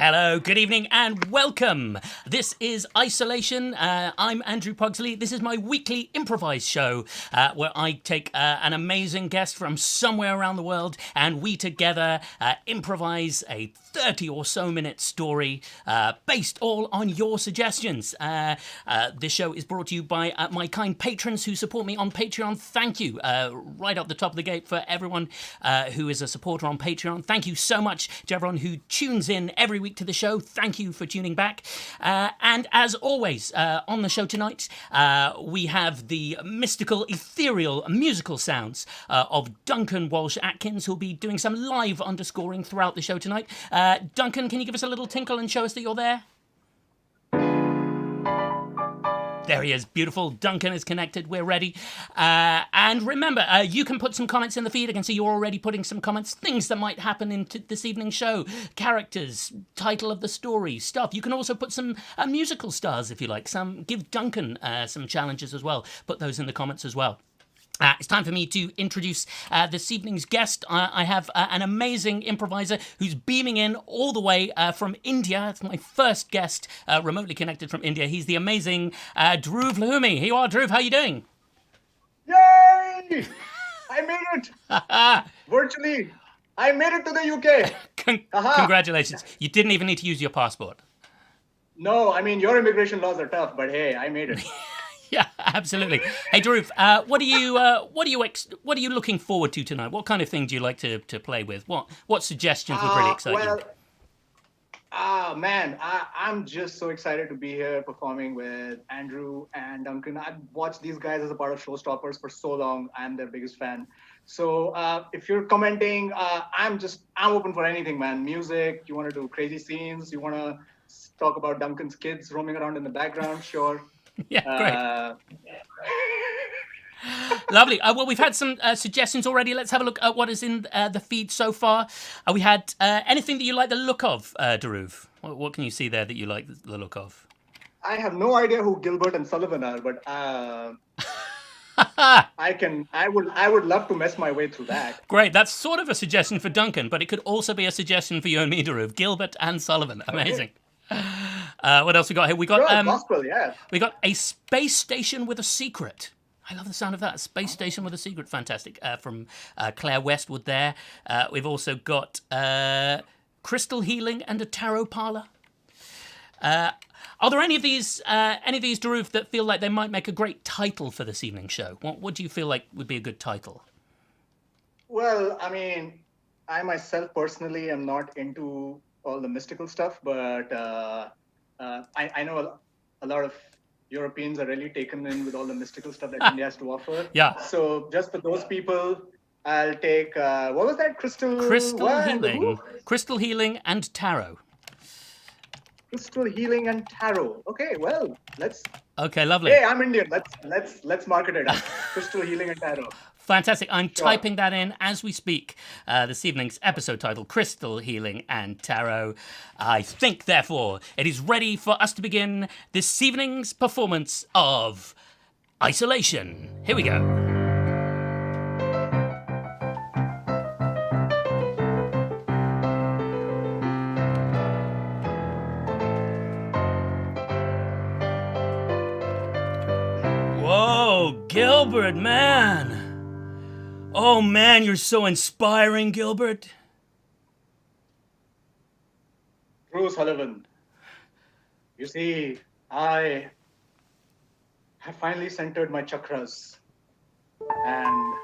Hello, good evening, and welcome. This is Isolation. I'm Andrew Pugsley. This is my weekly improvised show where I take an amazing guest from somewhere around the world and we together improvise a 30 or so minute story based all on your suggestions. This show is brought to you by my kind patrons who support me on Patreon. Thank you. Right up the top of the gate for everyone who is a supporter on Patreon. Thank you so much to everyone who tunes in every week to the show. Thank you for tuning back. And as always, on the show tonight, we have the mystical, ethereal, musical sounds of Duncan Walsh Atkins, who'll be doing some live underscoring throughout the show tonight. Duncan, can you give us a little tinkle and show us that you're there? There he is. Beautiful. Duncan is connected. We're ready. And remember, you can put some comments in the feed. I can see you're already putting some comments. Things that might happen in this evening's show. Characters, title of the story, stuff. You can also put some musical stars if you like. Give Duncan some challenges as well. Put those in the comments as well. It's time for me to introduce this evening's guest. I have an amazing improviser who's beaming in all the way from India. It's my first guest remotely connected from India. He's the amazing Dhruv Lohumi. Here you are, Dhruv. How are you doing? Yay! I made it! Virtually. I made it to the UK. Congratulations. You didn't even need to use your passport. No, I mean, your immigration laws are tough, but hey, I made it. Yeah, absolutely. Hey, Dhruv, what are you looking forward to tonight? What kind of thing do you like to play with? What suggestions would really excite you? Man, I'm just so excited to be here performing with Andrew and Duncan. I've watched these guys as a part of Showstoppers for so long. I'm their biggest fan. So if you're commenting, I'm open for anything, man. Music, you want to do crazy scenes, you want to talk about Duncan's kids roaming around in the background, sure. Yeah, great. Lovely. Well, we've had some suggestions already. Let's have a look at what is in the feed so far. We had anything that you like the look of, Dhruv? What can you see there that you like the look of? I have no idea who Gilbert and Sullivan are, but I would love to mess my way through that. Great. That's sort of a suggestion for Duncan, but it could also be a suggestion for you and me, Dhruv. Gilbert and Sullivan. Amazing. Okay. What else we got here? We got gospel, yeah. We got a space station with a secret. I love the sound of that. Space station with a secret. Fantastic. From Claire Westwood there. We've also got crystal healing and a tarot parlor. Are there any of these, Dhruv, that feel like they might make a great title for this evening's show? What do you feel like would be a good title? Well, I mean, I myself personally am not into all the mystical stuff, but I know a lot of Europeans are really taken in with all the mystical stuff that India has to offer. Yeah. So just for those people, I'll take, what was that? Crystal healing. Crystal healing and tarot. Crystal healing and tarot. Okay, well, let's. Okay, lovely. Hey, I'm Indian. Let's market it up. Crystal healing and tarot. Fantastic. I'm typing that in as we speak. This evening's episode title, Crystal Healing and Tarot. I think, therefore, it is ready for us to begin this evening's performance of Isolation. Here we go. Whoa, Gilbert, man. Oh man, you're so inspiring, Gilbert. Drew Sullivan. You see, I have finally centered my chakras and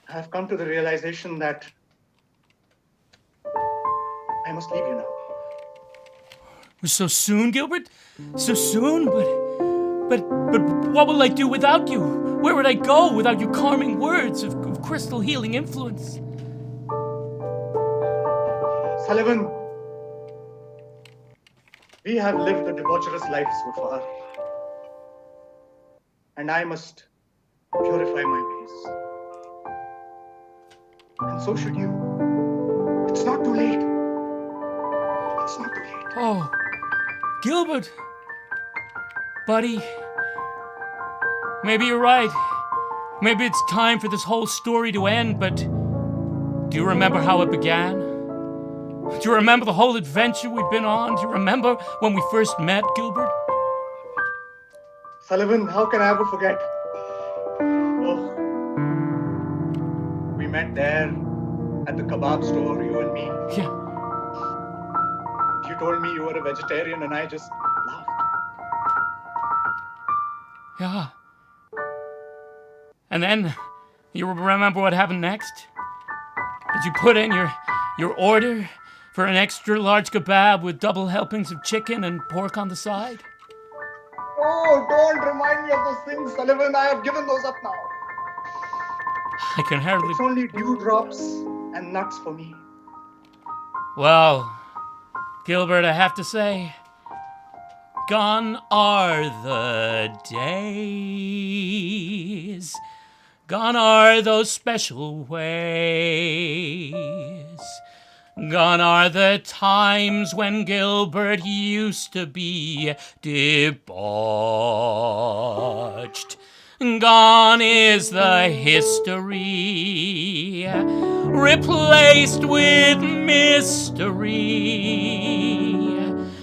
I have come to the realization that I must leave you now. So soon, Gilbert? So soon? But what will I do without you? Where would I go without your calming words of crystal healing influence? Sullivan, we have lived a debaucherous life so far. And I must purify my ways. And so should you. It's not too late. It's not too late. Oh, Gilbert. Buddy. Maybe you're right. Maybe it's time for this whole story to end, but do you remember how it began? Do you remember the whole adventure we've been on? Do you remember when we first met, Gilbert? Sullivan, how can I ever forget? Oh, we met there at the kebab store, you and me. Yeah. You told me you were a vegetarian and I just laughed. Yeah. And then, you remember what happened next? Did you put in your order for an extra large kebab with double helpings of chicken and pork on the side? Oh, don't remind me of those things, Sullivan. I have given those up now. I can hardly... It's only dewdrops and nuts for me. Well, Gilbert, I have to say, gone are the days. Gone are those special ways. Gone are the times when Gilbert used to be debauched. Gone is the history, replaced with mystery.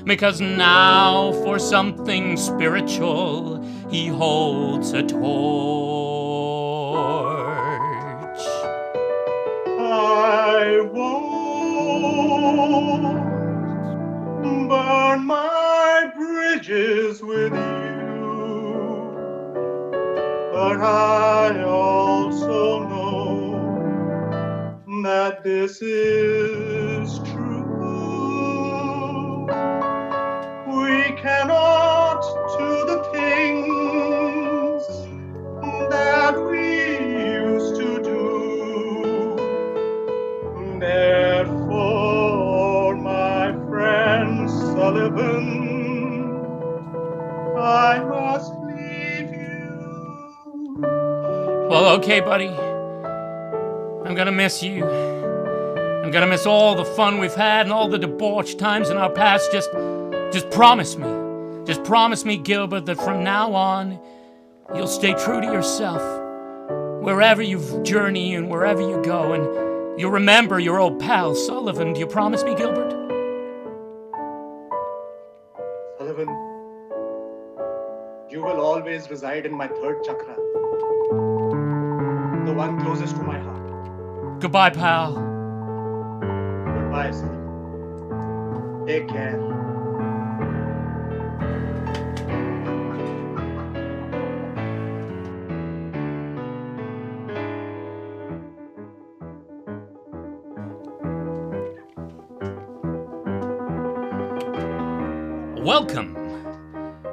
Because now for something spiritual he holds a torch. I won't burn my bridges with you, but I also know that this is true. We cannot do the things that we used to do. Therefore, my friend Sullivan, I must leave you. Well, okay, buddy. I'm gonna miss you. I'm gonna miss all the fun we've had and all the debauched times in our past. Just promise me. Just promise me, Gilbert, that from now on, you'll stay true to yourself. Wherever you journey and wherever you go, and you'll remember your old pal, Sullivan. Do you promise me, Gilbert? Sullivan, you will always reside in my third chakra, the one closest to my heart. Goodbye, pal. Goodbye, Sullivan. Take care. Welcome.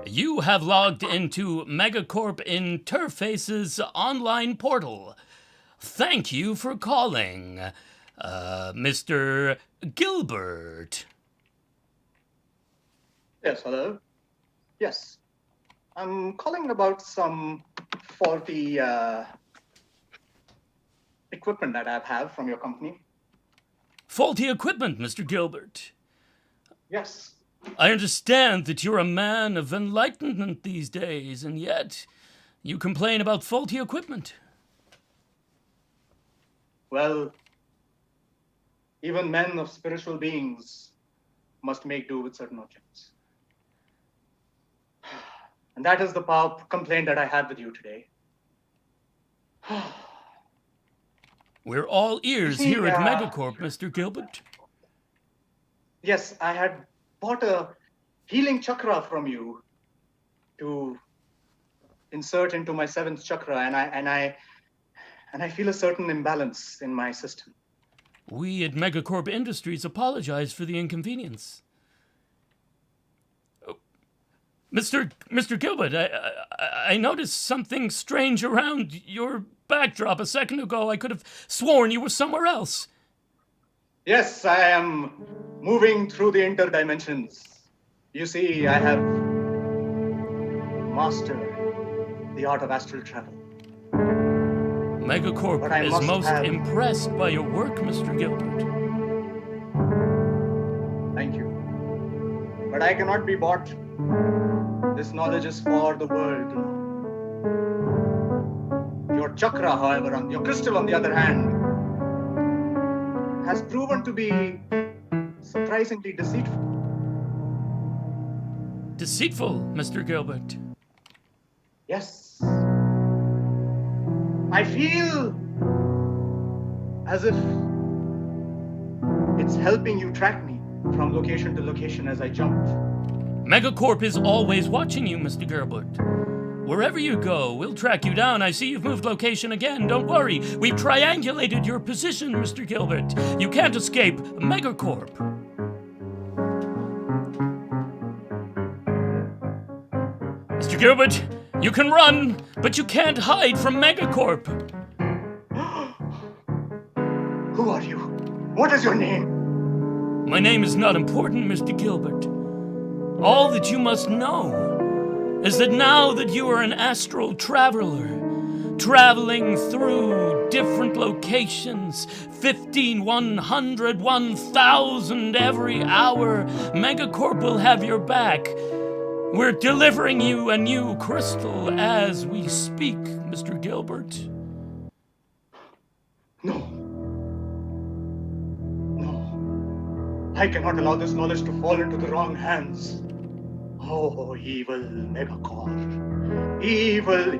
You have logged into Megacorp Interface's online portal. Thank you for calling, Mr. Gilbert. Yes, hello. Yes. I'm calling about some faulty equipment that I have from your company. Faulty equipment, Mr. Gilbert. Yes. I understand that you're a man of enlightenment these days, and yet you complain about faulty equipment. Well, even men of spiritual beings must make do with certain objects. And that is the complaint that I have with you today. We're all ears here at Megacorp, Mr. Gilbert. Yes, I had bought a healing chakra from you to insert into my seventh chakra, and I feel a certain imbalance in my system. We at Megacorp Industries apologize for the inconvenience. Oh, Mr. Gilbert, I noticed something strange around your backdrop a second ago. I could have sworn you were somewhere else. Yes, I am moving through the interdimensions. You see, I have mastered the art of astral travel. Megacorp is most impressed by your work, Mr. Gilbert. Thank you. But I cannot be bought. This knowledge is for the world to know. Your chakra, however, your crystal, on the other hand, has proven to be surprisingly deceitful. Deceitful, Mr. Gilbert. Yes. I feel as if it's helping you track me from location to location as I jump. Megacorp is always watching you, Mr. Gilbert. Wherever you go, we'll track you down. I see you've moved location again. Don't worry. We've triangulated your position, Mr. Gilbert. You can't escape Megacorp. Mr. Gilbert, you can run, but you can't hide from Megacorp. Who are you? What is your name? My name is not important, Mr. Gilbert. All that you must know is that now that you are an astral traveler, traveling through different locations, 15, 100, 1,000 every hour, Megacorp will have your back. We're delivering you a new crystal as we speak, Mr. Gilbert. No. I cannot allow this knowledge to fall into the wrong hands. Oh, evil Megacorp. Evil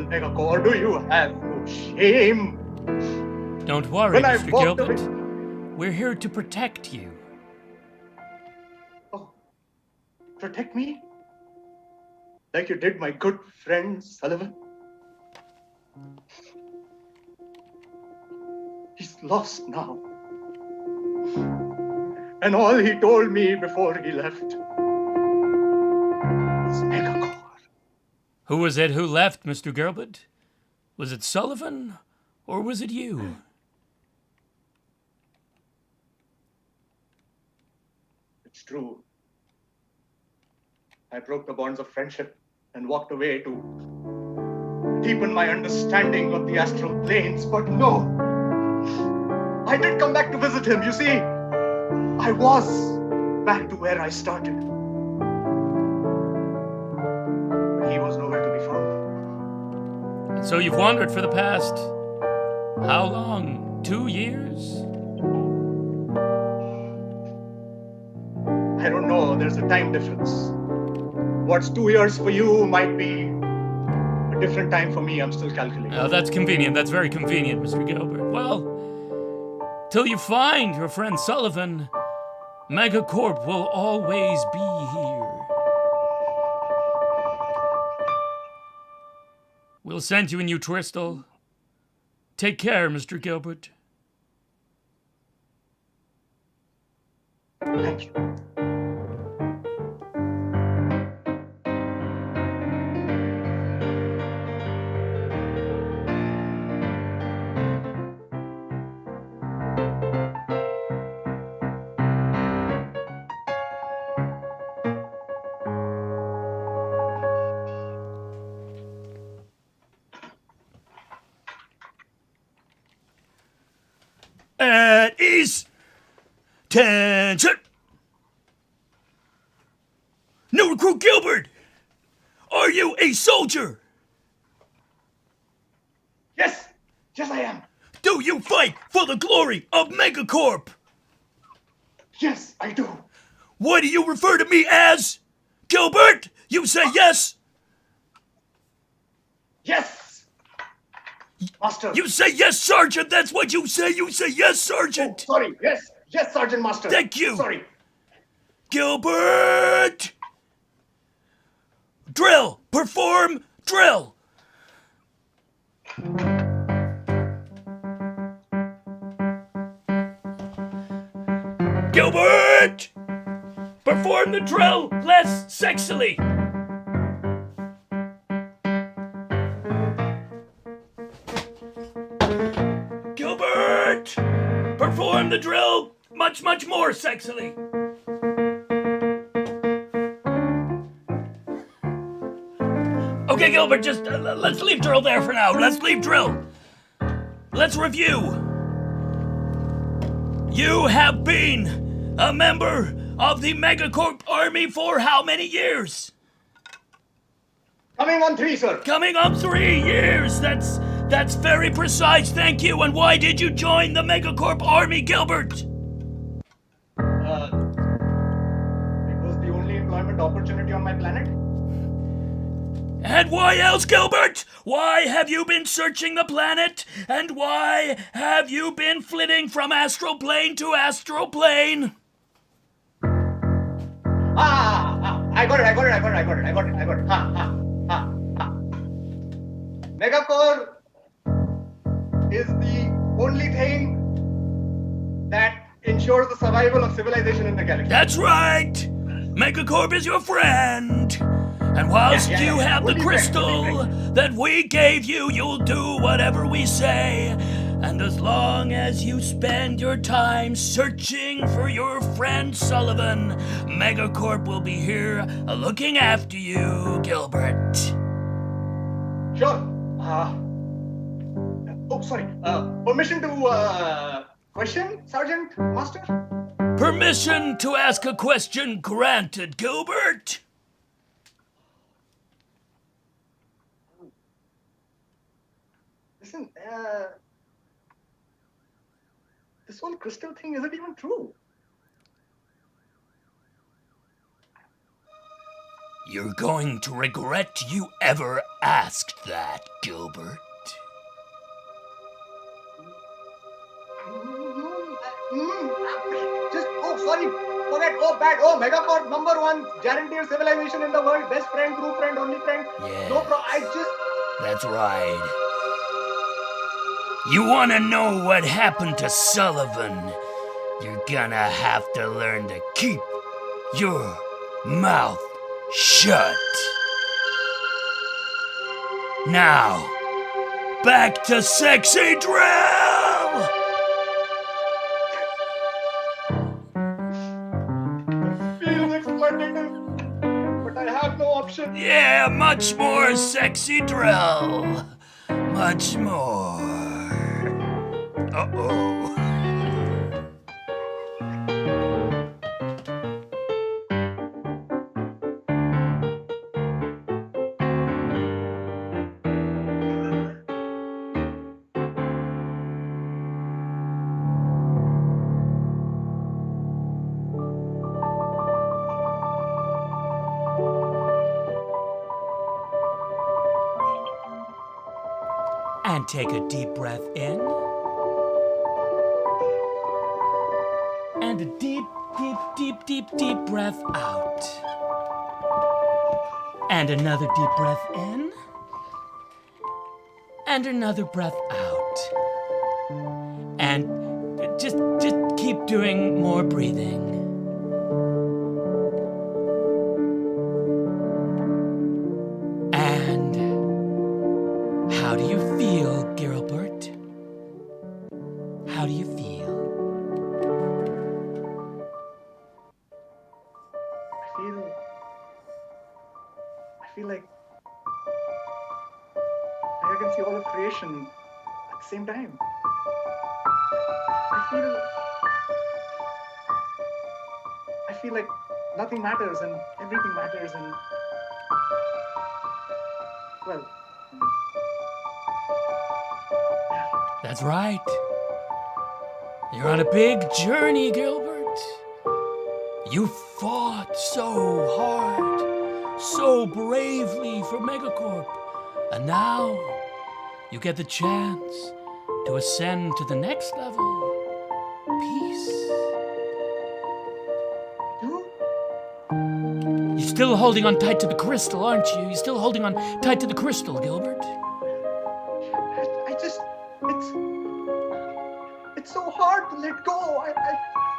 Megacorp. Do you have no shame? Don't worry, Mr. Gilbert. We're here to protect you. Oh, protect me? Like you did my good friend Sullivan? He's lost now. And all he told me before he left was Megacorp. Who was it who left, Mr. Gilbert? Was it Sullivan or was it you? It's true. I broke the bonds of friendship and walked away to deepen my understanding of the astral planes. But no, I did come back to visit him, you see. I was back to where I started. But he was nowhere to be found. So you've wandered for the past, how long? 2 years? I don't know, there's a time difference. What's 2 years for you might be a different time for me. I'm still calculating. Oh, that's convenient. That's very convenient, Mr. Gilbert. Well, till you find your friend Sullivan, Megacorp will always be here. We'll send you a new crystal. Take care, Mr. Gilbert. Thank you. At ease. Tension. New recruit Gilbert, are you a soldier? Yes, I am. Do you fight for the glory of Megacorp? Yes, I do. What do you refer to me as? Gilbert, you say yes? Yes, Master. You say yes, Sergeant. That's what you say. You say yes, Sergeant. Oh, sorry. Yes, Sergeant Master. Thank you. Sorry. Gilbert! Drill! Perform drill! Gilbert! Perform the drill less sexily! Gilbert! Perform the drill much, much more sexily! Okay, Gilbert, just let's leave drill there for now. Let's leave drill. Let's review. You have been a member of the Megacorp Army for how many years? Coming on 3, sir. Coming on 3 years. That's very precise. Thank you. And why did you join the Megacorp Army, Gilbert? perfect opportunity on my planet. And why else, Gilbert? Why have you been searching the planet? And why have you been flitting from astral plane to astral plane? I got it. Megacore is the only thing that ensures the survival of civilization in the galaxy. That's right! Megacorp is your friend! And whilst you have the crystal that we gave you, you'll do whatever we say. And as long as you spend your time searching for your friend Sullivan, Megacorp will be here looking after you, Gilbert. Sure. Sorry. Permission to question, Sergeant Master? Permission to ask a question granted, Gilbert. Listen, this whole crystal thing isn't even true. You're going to regret you ever asked that, Gilbert. Forget. Bad. Megacorp #1, guaranteed civilization in the world, best friend, true friend, only friend. Yeah. That's right. You want to know what happened to Sullivan? You're gonna have to learn to keep your mouth shut. Now, back to sexy drill! Feels exploitative, but I have no option. Yeah, much more sexy drill. Much more. Uh-oh. And take a deep breath in. And a deep, deep, deep, deep, deep breath out. And another deep breath in. And another breath out. And just keep doing more breathing. And how do you feel, Gilbert? How do you feel? I feel like I can see all of creation at the same time. I feel like nothing matters and everything matters and well. That's right. You're on a big journey, Gilbert. You fought so hard, so bravely for Megacorp. And now you get the chance to ascend to the next level. Peace. You're still holding on tight to the crystal, aren't you? You're still holding on tight to the crystal, Gilbert. It's so hard to let go.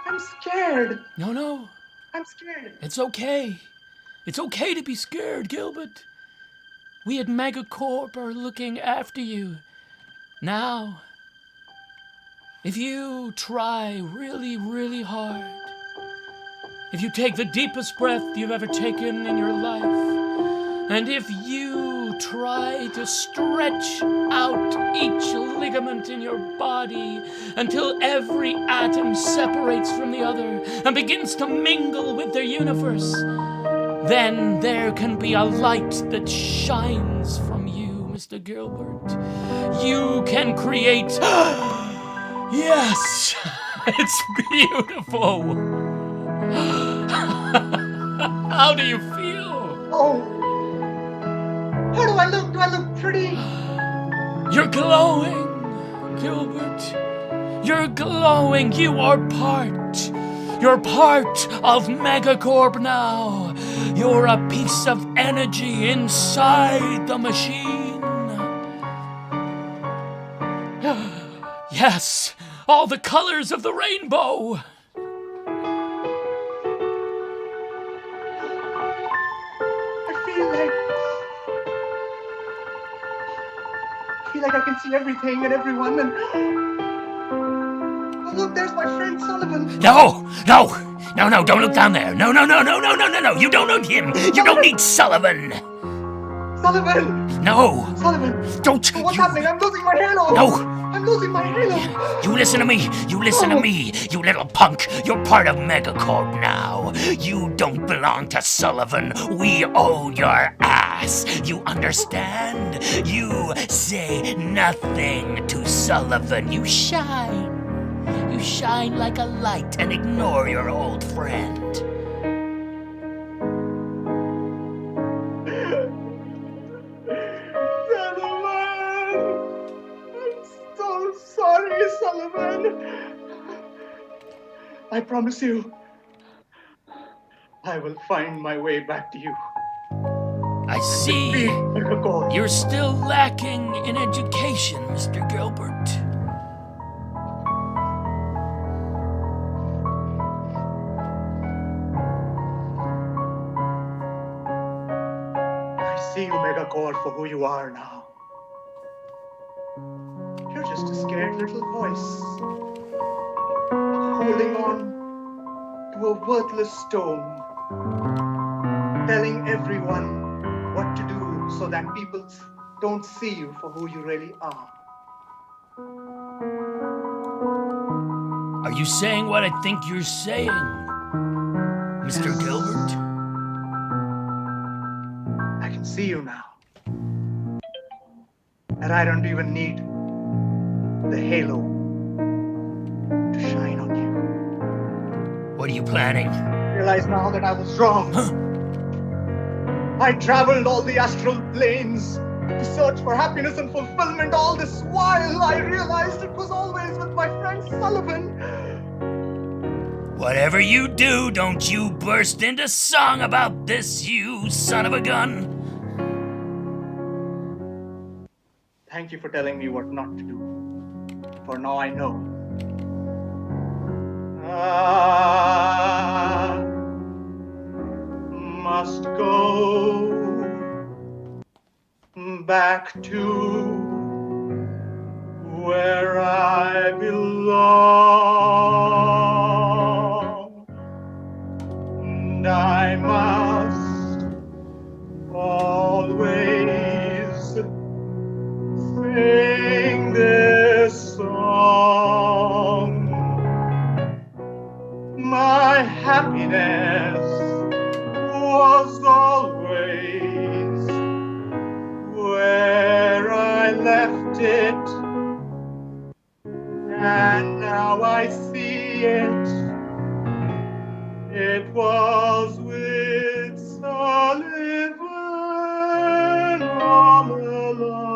I'm scared. No. I'm scared. It's okay. It's okay to be scared, Gilbert. We at Megacorp are looking after you. Now, if you try really, really hard, if you take the deepest breath you've ever taken in your life, and if you try to stretch out each ligament in your body until every atom separates from the other and begins to mingle with their universe, then there can be a light that shines from you, Mr. Gilbert. You can create... Yes! It's beautiful! How do you feel? Oh, how do I look? Do I look pretty? You're glowing, Gilbert. You're glowing. You are part. You're part of Megacorp now. You're a piece of energy inside the machine. Yes, all the colors of the rainbow. I feel like I can see everything and everyone. And oh, look, there's my friend Sullivan. No, don't look down there. No, you don't need him. You don't need Sullivan. Sullivan! No. Sullivan! Don't. What's happening? I'm losing my halo! No. I'm losing my halo! You listen to me. You listen to me. You little punk. You're part of Megacorp now. You don't belong to Sullivan. We owe your ass. You understand? You say nothing to Sullivan. You shine. You shine like a light and ignore your old friend. Sullivan! I promise you, I will find my way back to you. I see. You're still lacking in education, Mr. Gilbert. I see you, Megacorp, for who you are now. You're just a scared little voice, holding on to a worthless stone, telling everyone what to do so that people don't see you for who you really are. Are you saying what I think you're saying, Mr. Gilbert? I can see you now. And I don't even need the halo to shine on you. What are you planning? I realize now that I was wrong. Huh? I traveled all the astral planes to search for happiness and fulfillment. All this while I realized it was always with my friend Sullivan. Whatever you do, don't you burst into song about this, you son of a gun. Thank you for telling me what not to do. For now I know. I must go back to where I belong. And I must always sing this song. My happiness was always where I left it, and now I see it. It was with Sullivan all along.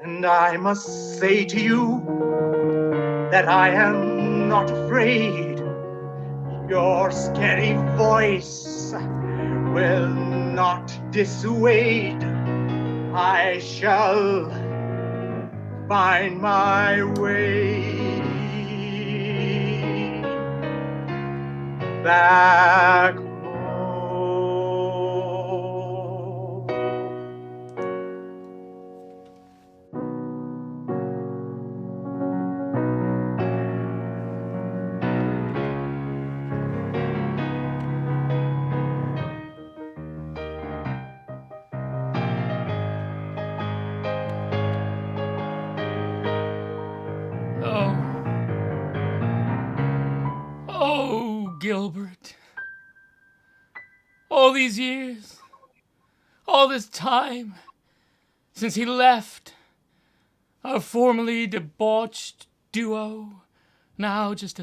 And I must say to you that I am not afraid. Your scary voice will not dissuade. I shall find my way back home. Oh, Gilbert. All these years, all this time, since he left, our formerly debauched duo, now just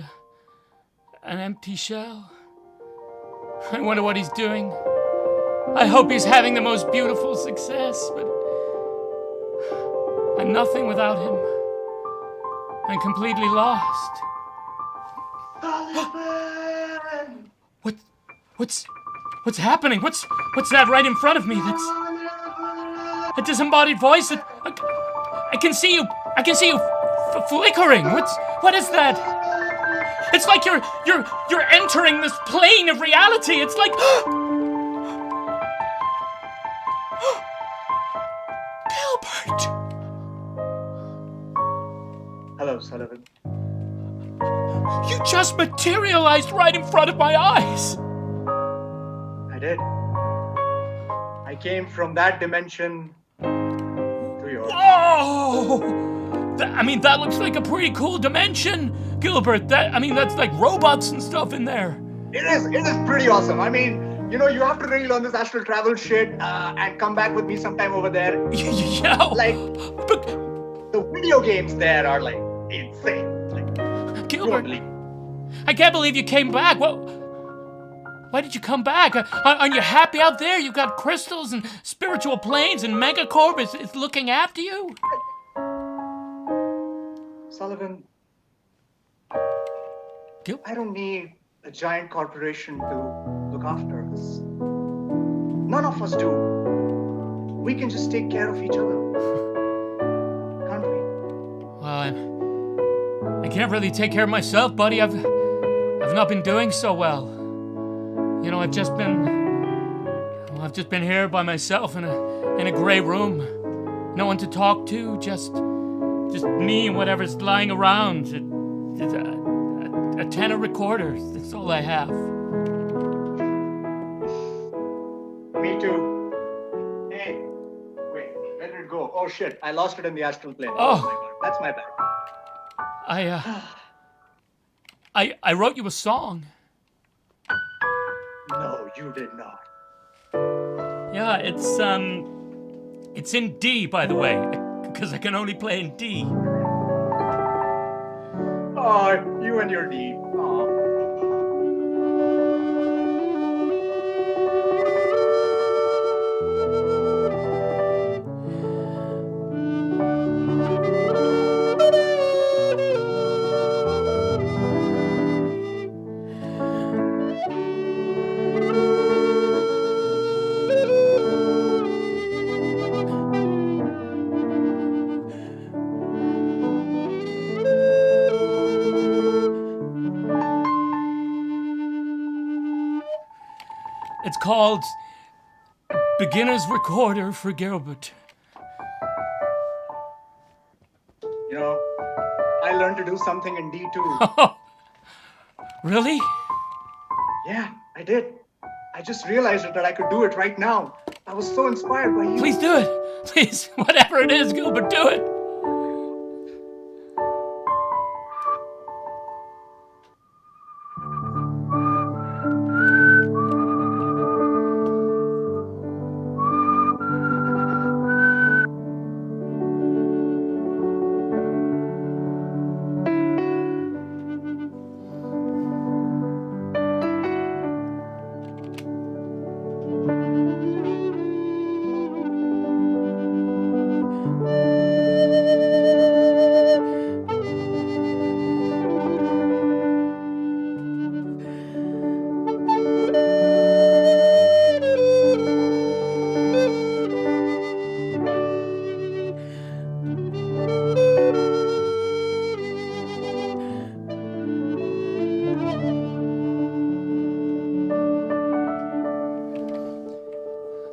an empty shell. I wonder what he's doing. I hope he's having the most beautiful success, but I'm nothing without him. I'm completely lost. Sullivan! What's happening? What's that right in front of me? That's a disembodied voice. I can see you. I can see you flickering. What is that? It's like you're entering this plane of reality. It's like Gilbert. Hello, Sullivan. You just materialized right in front of my eyes. I did. I came from that dimension to yours. Oh! That looks like a pretty cool dimension, Gilbert. That's like robots and stuff in there. It is pretty awesome. You have to really learn this astral travel shit and come back with me sometime over there. Yeah. Like, the video games there are like insane. Like, Gilbert, I can't believe you came back. Why did you come back? Aren't you happy out there? You've got crystals and spiritual planes and Megacorp is looking after you. Sullivan, Gilbert? I don't need a giant corporation to look after us. None of us do. We can just take care of each other. Can't we? Well, I can't really take care of myself, buddy. I've not been doing so well. I've just been here by myself in a gray room. No one to talk to, just me and whatever's lying around. A tenor recorder. That's all I have. Me too. Hey, wait, where did it go? Oh shit, I lost it in the astral plane. Oh. My god, that's my bad. I wrote you a song. No, you did not. Yeah, it's in D, by the way, because I can only play in D. Oh, you and your D. Aw. It's called Beginner's Recorder for Gilbert. I learned to do something in D too. Really? Yeah, I did. I just realized that I could do it right now. I was so inspired by you. Please do it. Please, whatever it is, Gilbert, do it.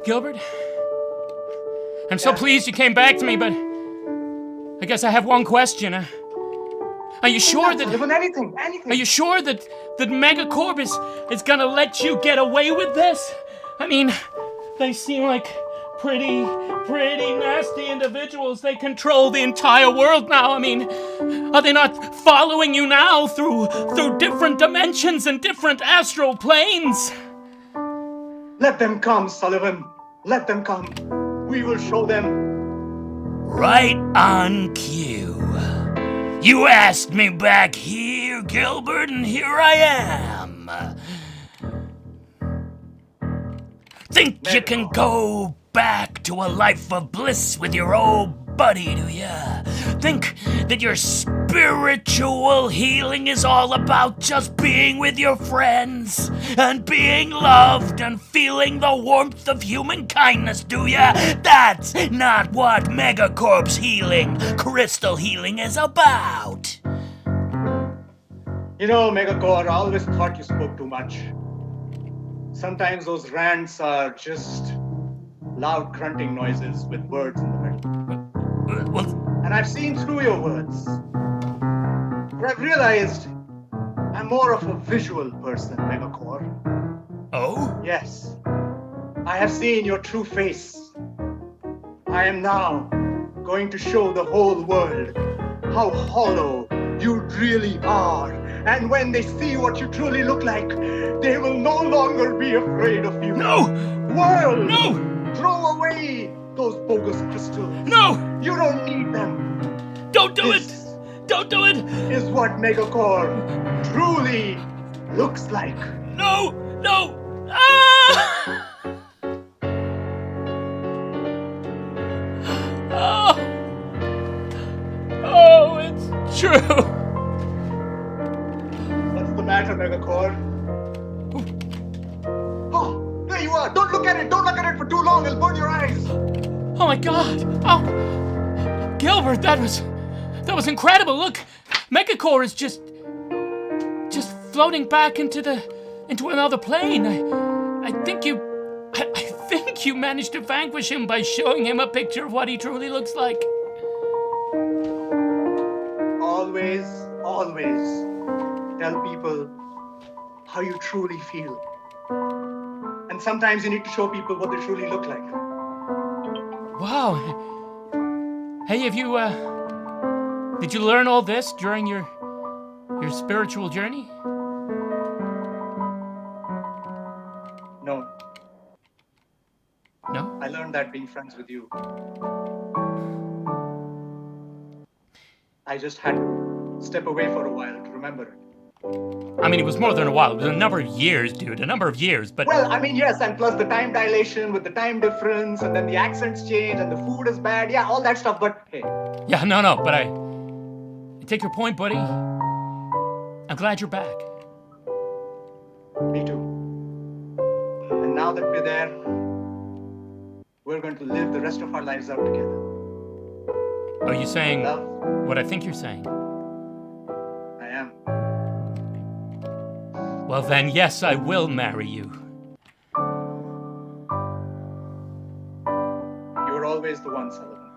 Gilbert, I'm so pleased you came back to me, but I guess I have one question. Are you sure that... Anything. Are you sure that Megacorp is gonna let you get away with this? They seem like pretty nasty individuals. They control the entire world now. Are they not following you now through different dimensions and different astral planes? Let them come, Sullivan. Let them come. We will show them. Right on cue. You asked me back here Mr. Gilbert, and here I am. Think you can go back to a life of bliss with your old buddy, do ya? Think that your spiritual healing is all about just being with your friends and being loved and feeling the warmth of human kindness, do ya? That's not what Megacorp's healing, crystal healing is about. You know, Megacore, I always thought you spoke too much. Sometimes those rants are just loud grunting noises with words in the middle. Well, And I've seen through your words. But I've realized I'm more of a visual person, Megacore. oh? Yes, I have seen your true face. I am now going to show the whole world how hollow you really are. And when they see what you truly look like, they will no longer be afraid of you. No! World! No! Throw away those bogus crystals. No! You don't need them. Don't do This it! Don't do it! is what Megacore truly looks like. No! No! Ah! Oh! Oh, it's true! What's the matter, Megacore? Oh, there you are. Don't look at it. Don't look at it for too long. It'll burn your eyes. Oh my god! Oh! Gilbert, that was incredible! Look! Megacore is just floating back into another plane. I think you managed to vanquish him by showing him a picture of what he truly looks like. Always, always tell people how you truly feel. And sometimes you need to show people what they truly look like. Wow. Hey, did you learn all this during your spiritual journey? No, No? I learned that being friends with you. I just had to step away for a while to remember it. I mean, it was more than a while. It was a number of years, dude. A number of years, but... Well, I mean, yes, and plus the time dilation with the time difference, and then the accents change, and the food is bad. Yeah, all that stuff, but hey. Yeah, no, but I take your point, buddy. I'm glad you're back. Me too. And now that we're there, we're going to live the rest of our lives out together. Are you saying Love, what I think you're saying? I am. Well then, yes, I will marry you. You're always the one, Sullivan.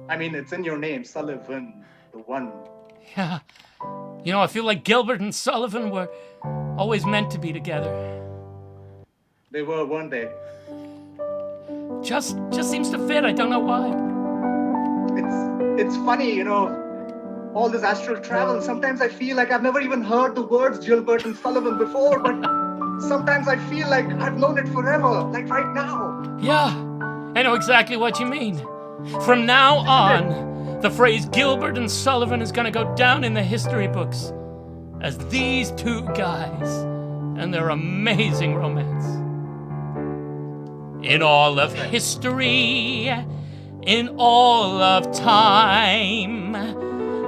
I mean, it's in your name, Sullivan, the one. Yeah. You know, I feel like Gilbert and Sullivan were always meant to be together. They were, weren't they? Just seems to fit. I don't know why. It's funny, you know, all this astral travel. Sometimes I feel like I've never even heard the words Gilbert and Sullivan before, but sometimes I feel like I've known it forever, like right now. Yeah, I know exactly what you mean. From now on, the phrase Gilbert and Sullivan is gonna go down in the history books as these two guys and their amazing romance. In all of history, in all of time,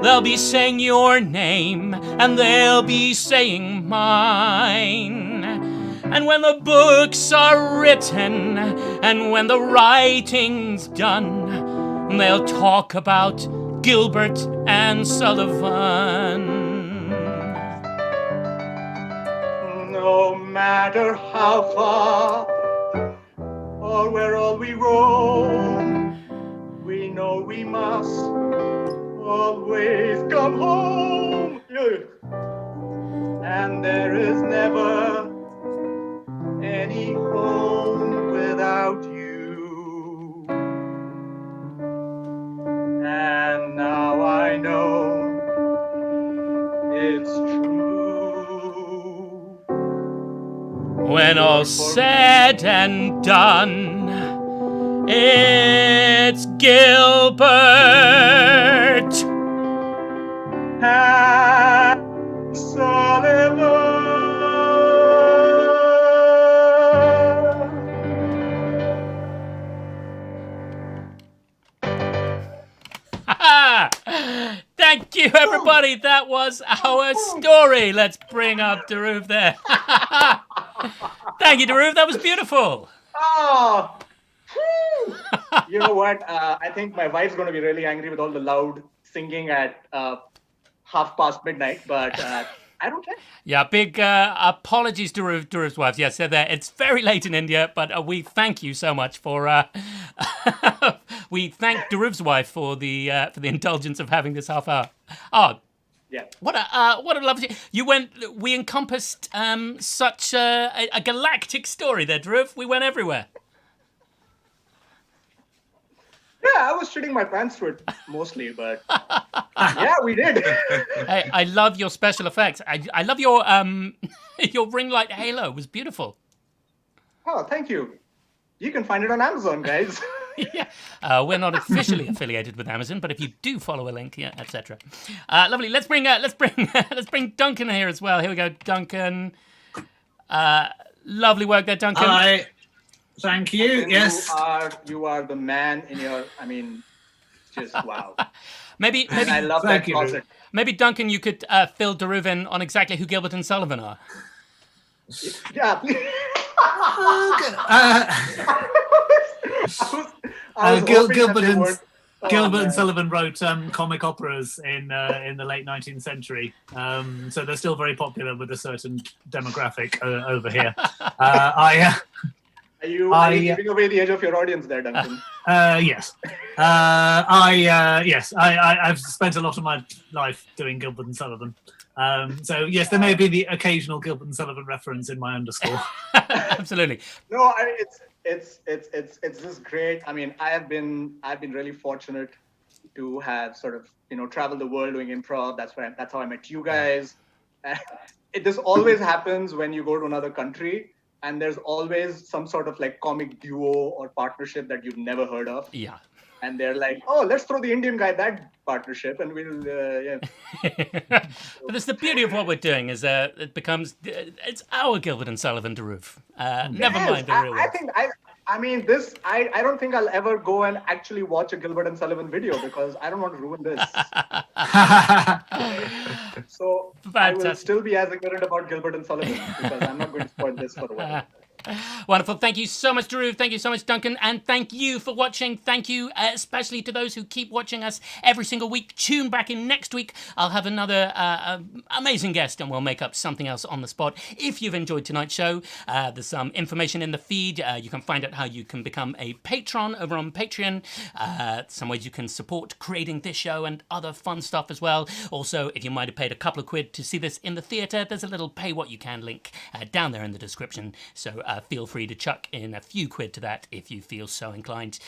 they'll be saying your name and they'll be saying mine. And when the books are written and when the writing's done, they'll talk about Gilbert and Sullivan. No matter how far or where all we roam, we know we must always come home. And there is never any home without you. And now I know it's true. When all's said and done, it's Gilbert And Thank you, everybody. That was our story. Let's bring up Dhruv there. Thank you, Dhruv. That was beautiful. Oh, you know what? I think my wife's going to be really angry with all the loud singing at midnight, but I don't care. Yeah, big apologies to Dhuruv's wife. Yes, they're there. It's very late in India, but we thank you so much for. We thank Dhuruv's wife for the indulgence of having this half hour. Oh, yeah. What a lovely. We encompassed such a galactic story there, Dhruv. We went everywhere. Yeah, I was shitting my pants through it mostly, but yeah, we did. Hey, I love your special effects. I love your your ring light halo. It was beautiful. Oh, thank you. You can find it on Amazon, guys. Yeah, we're not officially affiliated with Amazon, but if you do follow a link, yeah, etc. Lovely. Let's bring Duncan here as well. Here we go, Duncan. Lovely work there, Duncan. Hi. Thank you. Yes. You are the man in your. I mean, just wow. Maybe I love that concert. Maybe Duncan, you could fill Dhruv in on exactly who Gilbert and Sullivan are. Yeah, please. Gilbert and Sullivan wrote comic operas in the late 19th century, so they're still very popular with a certain demographic over here. Are you giving away the edge of your audience there, Duncan? Yes. I've spent a lot of my life doing Gilbert and Sullivan. So yes, there may be the occasional Gilbert and Sullivan reference in my underscore. Absolutely. No, it's just great. I mean, I've been really fortunate to have sort of traveled the world doing improv. That's how I met you guys. This always happens when you go to another country, and there's always some sort of like comic duo or partnership that you've never heard of. Yeah. And they're like, oh, let's throw the Indian guy that partnership, and we'll, yeah. But it's the beauty of what we're doing is it becomes, it's our Gilbert and Sullivan Dhruv. Never mind the real one. I don't think I'll ever go and actually watch a Gilbert and Sullivan video because I don't want to ruin this. So fantastic. I will still be as ignorant about Gilbert and Sullivan because I'm not going to spoil this for a while. Wonderful. Thank you so much, Dhruv. Thank you so much, Duncan. And thank you for watching. Thank you especially to those who keep watching us every single week. Tune back in next week. I'll have another amazing guest and we'll make up something else on the spot. If you've enjoyed tonight's show, there's some information in the feed. You can find out how you can become a patron over on Patreon. Some ways you can support creating this show and other fun stuff as well. Also, if you might have paid a couple of quid to see this in the theatre, there's a little pay what you can link down there in the description. So feel free to chuck in a few quid to that if you feel so inclined.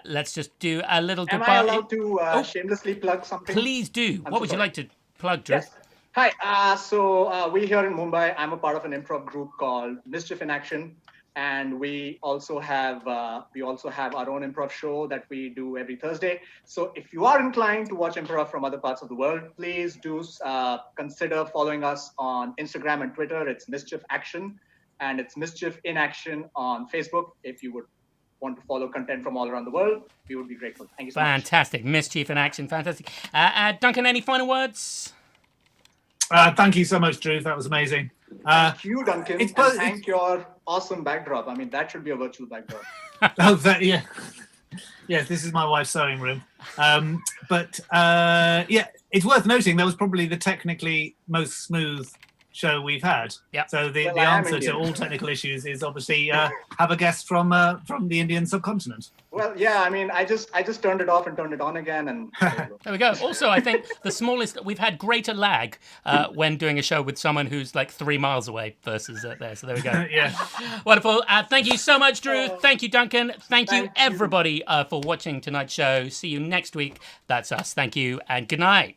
Let's just do a little goodbye. Am I allowed to shamelessly plug something? Please do. What would you like to plug, Drew? Yes. Hi. So we here in Mumbai, I'm a part of an improv group called Mischief in Action. And we also have our own improv show that we do every Thursday. So if you are inclined to watch improv from other parts of the world, please do consider following us on Instagram and Twitter. It's Mischief Action. And it's Mischief in Action on Facebook. If you would want to follow content from all around the world, we would be grateful. Thank you so much. Fantastic. Mischief in Action. Fantastic. Duncan, any final words? Thank you so much, Drew. That was amazing. Thank you, Duncan. And thank your awesome backdrop. I mean, that should be a virtual backdrop. Yeah. Yes, this is my wife's sewing room. But it's worth noting that was probably the technically most smooth show we've had. Yep. So the answer to all technical issues is obviously have a guest from the Indian subcontinent. Well, yeah, I mean, I just turned it off and turned it on again, and there we go. Also, I think the smallest we've had greater lag when doing a show with someone who's like 3 miles away versus there. So there we go. Yeah. Wonderful. Thank you so much, Drew. Thank you, Duncan. Thank you, everybody, for watching tonight's show. See you next week. That's us. Thank you, and good night.